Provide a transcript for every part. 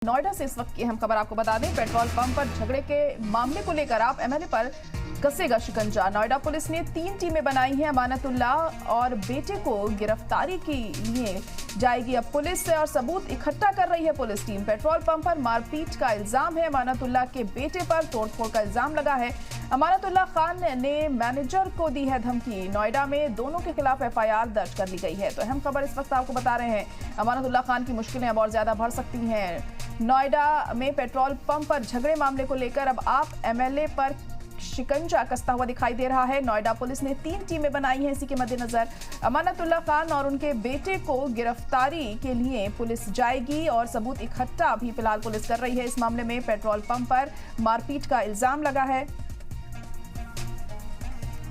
नोएडा से इस वक्त की अहम खबर आपको बता दें। पेट्रोल पंप पर झगड़े के मामले को लेकर आप एमएलए पर कसेगा शिकंजा। नोएडा पुलिस ने 3 टीमें बनाई हैं। अमानतुल्लाह और बेटे को गिरफ्तारी के लिए जाएगी अब पुलिस और सबूत इकट्ठा कर रही है पुलिस टीम। पेट्रोल पंप पर मारपीट का इल्जाम है। अमानतुल्लाह के बेटे पर तोड़फोड़ का इल्जाम लगा है। अमानतुल्लाह खान ने मैनेजर को दी है धमकी। नोएडा में दोनों के खिलाफ एफआईआर दर्ज कर ली गई है। तो अहम खबर इस वक्त आपको बता रहे हैं। अमानतुल्लाह खान की मुश्किलें अब और ज्यादा बढ़ सकती हैं। नोएडा में पेट्रोल पंप पर झगड़े मामले को लेकर अब आप एमएलए पर शिकंजा कसता हुआ दिखाई दे रहा है। नोएडा पुलिस ने 3 टीमें बनाई हैं। इसी के मद्देनजर अमानतुल्लाह खान और उनके बेटे को गिरफ्तारी के लिए पुलिस जाएगी और सबूत इकट्ठा भी फिलहाल पुलिस कर रही है। इस मामले में पेट्रोल पंप पर मारपीट का इल्जाम लगा है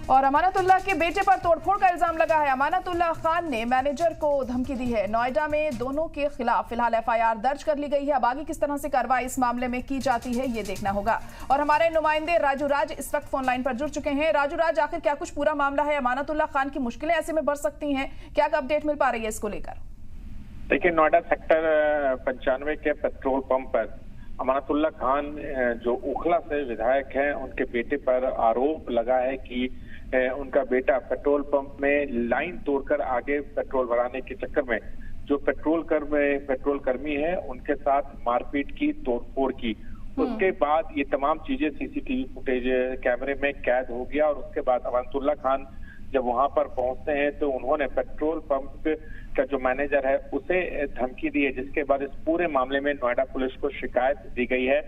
और अमानतुल्लाह के बेटे पर तोड़फोड़ का इल्जाम लगा है। अमानतुल्लाह खान ने मैनेजर को धमकी दी है। नोएडा में दोनों के खिलाफ फिलहाल एफआईआर दर्ज कर ली गई है। अब आगे किस तरह से कार्रवाई इस मामले में की जाती है ये देखना होगा। और हमारे नुमाइंदे राजू राज इस वक्त फोन लाइन पर जुड़ चुके हैं। राजू राज, आखिर क्या कुछ पूरा मामला है? अमानतुल्लाह खान की मुश्किलें ऐसे में बढ़ सकती हैं, क्या अपडेट मिल पा रही है इसको लेकर? देखिए, नोएडा सेक्टर 95 के पेट्रोल पंप पर अमानतुल्लाह खान जो उखला से विधायक हैं, उनके बेटे पर आरोप लगा है कि उनका बेटा पेट्रोल पंप में लाइन तोड़कर आगे पेट्रोल भराने के चक्कर में जो पेट्रोल कर्मी है उनके साथ मारपीट की, तोड़फोड़ की। उसके बाद ये तमाम चीजें सीसीटीवी फुटेज कैमरे में कैद हो गया और उसके बाद अमानतुल्लाह खान जब वहां पर पहुंचते हैं तो उन्होंने पेट्रोल पंप का जो मैनेजर है उसे धमकी दी है, जिसके बाद इस पूरे मामले में नोएडा पुलिस को शिकायत दी गई है।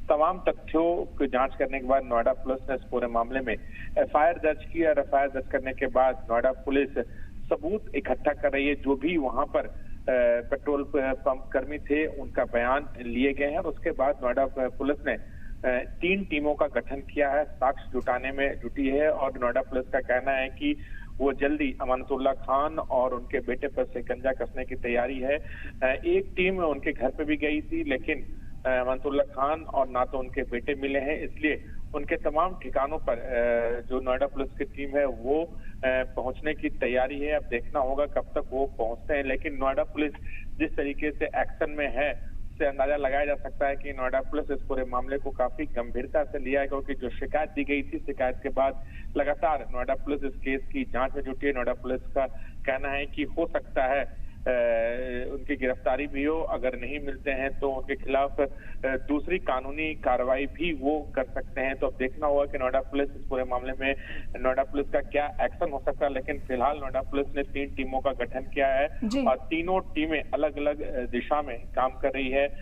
तमाम तथ्यों की जांच करने के बाद नोएडा पुलिस ने इस पूरे मामले में एफआईआर दर्ज की और एफआईआर दर्ज करने के बाद नोएडा पुलिस सबूत इकट्ठा कर रही है। जो भी वहां पर पेट्रोल पंप कर्मी थे उनका बयान लिए गए हैं और उसके बाद नोएडा पुलिस ने 3 टीमों का गठन किया है, साक्ष्य जुटाने में जुटी है और नोएडा पुलिस का कहना है कि वो जल्दी अमानतुल्लाह खान और उनके बेटे पर शिकंजा कसने की तैयारी है। एक टीम उनके घर पे भी गई थी, लेकिन अमानतुल्लाह खान और ना तो उनके बेटे मिले हैं, इसलिए उनके तमाम ठिकानों पर जो नोएडा पुलिस की टीम है वो पहुंचने की तैयारी है। अब देखना होगा कब तक वो पहुंचते हैं, लेकिन नोएडा पुलिस जिस तरीके से एक्शन में है उससे अंदाजा लगाया जा सकता है कि नोएडा पुलिस इस पूरे मामले को काफी गंभीरता से लिया है, क्योंकि जो शिकायत दी गई थी, शिकायत के बाद लगातार नोएडा पुलिस इस केस की जांच में जुटी है। नोएडा पुलिस का कहना है कि हो सकता है उनकी गिरफ्तारी भी हो, अगर नहीं मिलते हैं तो उनके खिलाफ दूसरी कानूनी कार्रवाई भी वो कर सकते हैं। तो अब देखना होगा कि नोएडा पुलिस इस पूरे मामले में नोएडा पुलिस का क्या एक्शन हो सकता है। लेकिन फिलहाल नोएडा पुलिस ने 3 टीमों का गठन किया है और तीनों टीमें अलग अलग दिशा में काम कर रही है।